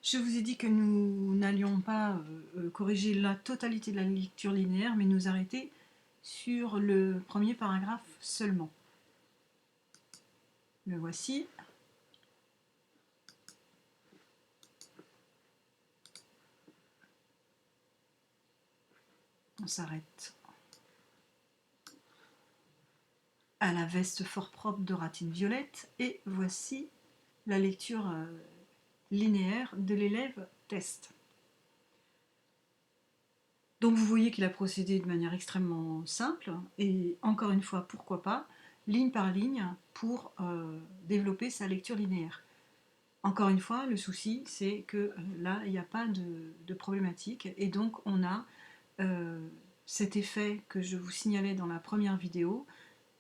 Je vous ai dit que nous n'allions pas corriger la totalité de la lecture linéaire, mais nous arrêter sur le premier paragraphe seulement. Le voici. On s'arrête à la veste fort propre de Ratine Violette, et voici la lecture linéaire de l'élève test. Donc vous voyez qu'il a procédé de manière extrêmement simple, et encore une fois, pourquoi pas, ligne par ligne, pour développer sa lecture linéaire. Encore une fois, le souci, c'est que là, il n'y a pas de problématique, et donc on a cet effet que je vous signalais dans la première vidéo,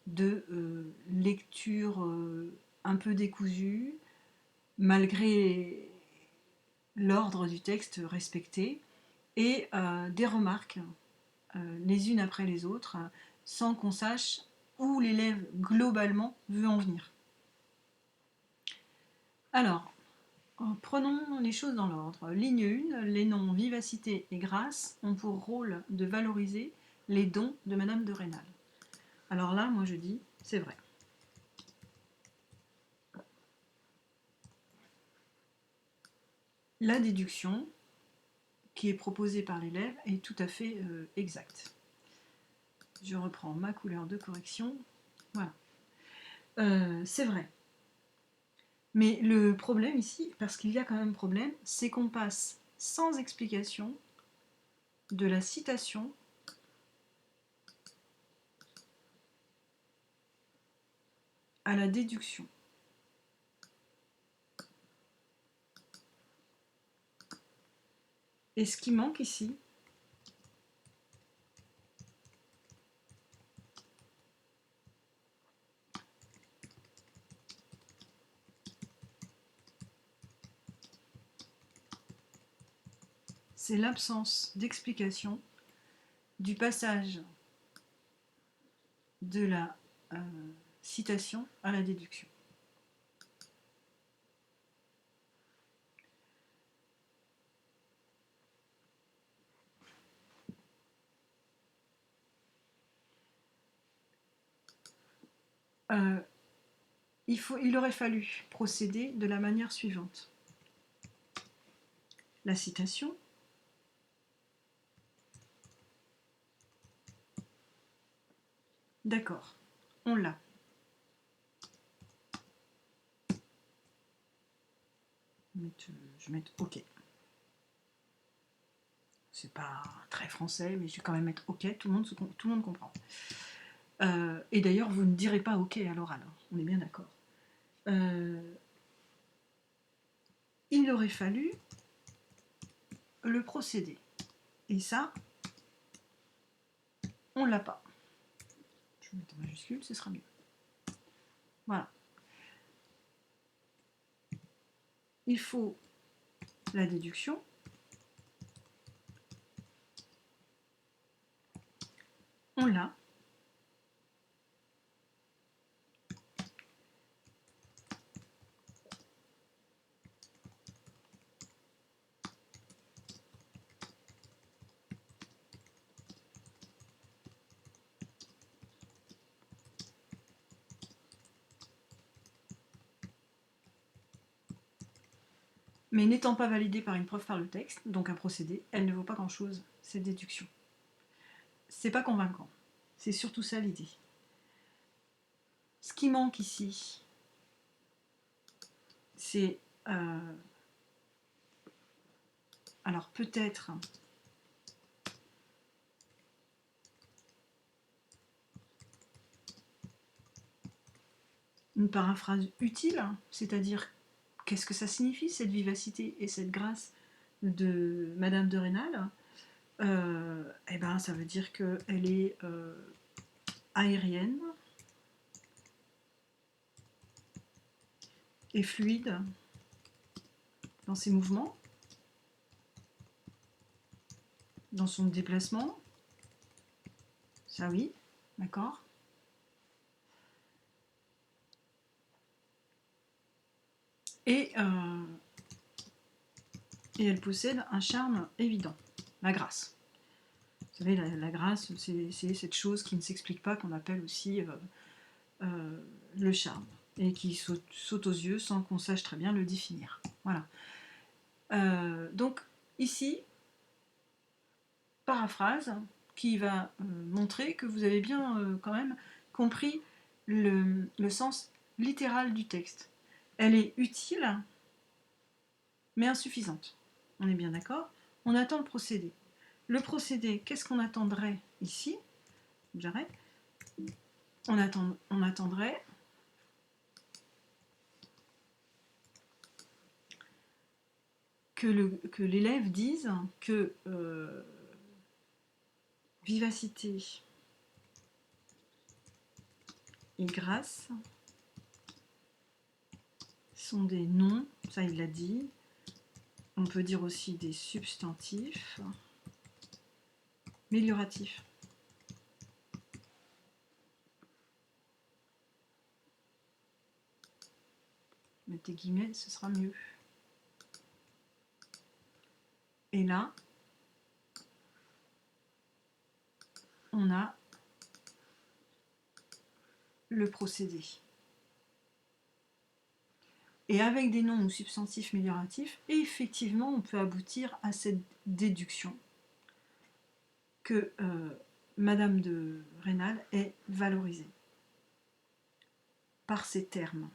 de lecture un peu décousue, malgré l'ordre du texte respecté, et des remarques les unes après les autres, sans qu'on sache où l'élève globalement veut en venir. Alors, prenons les choses dans l'ordre. Ligne 1, les noms Vivacité et Grâce ont pour rôle de valoriser les dons de Madame de Rênal. Alors là, moi je dis, c'est vrai. La déduction qui est proposée par l'élève est tout à fait exacte. Je reprends ma couleur de correction. Voilà. C'est vrai. Mais le problème ici, parce qu'il y a quand même un problème, c'est qu'on passe sans explication de la citation à la déduction. Et ce qui manque ici, c'est l'absence d'explication du passage de la citation à la déduction. Il aurait fallu procéder de la manière suivante. La citation, d'accord, on l'a. Je vais mettre OK. C'est pas très français, mais je vais quand même mettre OK, tout le monde comprend. Et d'ailleurs, vous ne direz pas OK à l'oral, hein, on est bien d'accord. Il aurait fallu le procédé. Et ça, on l'a pas. Je vais mettre en majuscule, ce sera mieux. Voilà. Il faut la déduction. On l'a. Mais n'étant pas validée par une preuve par le texte, donc un procédé, elle ne vaut pas grand-chose, cette déduction. C'est pas convaincant. C'est surtout ça l'idée. Ce qui manque ici, c'est... alors peut-être... une paraphrase utile, c'est-à-dire qu'est-ce que ça signifie, cette vivacité et cette grâce de Madame de Rênal. Eh ben, ça veut dire qu'elle est aérienne et fluide dans ses mouvements, dans son déplacement. Ça oui, d'accord. Et et elle possède un charme évident, la grâce. Vous savez, la grâce, c'est cette chose qui ne s'explique pas qu'on appelle aussi le charme, et qui saute aux yeux sans qu'on sache très bien le définir. Voilà. Donc ici, paraphrase qui va montrer que vous avez bien quand même compris le sens littéral du texte. Elle est utile, mais insuffisante. On est bien d'accord? On attend le procédé. Le procédé, qu'est-ce qu'on attendrait ici? J'arrête. On attendrait que l'élève dise que vivacité et grâce sont des noms, ça il l'a dit. On peut dire aussi des substantifs amélioratifs. Mettez guillemets, ce sera mieux. Et là, on a le procédé. Et avec des noms ou substantifs amélioratifs, effectivement, on peut aboutir à cette déduction que Madame de Rênal est valorisée par ces termes.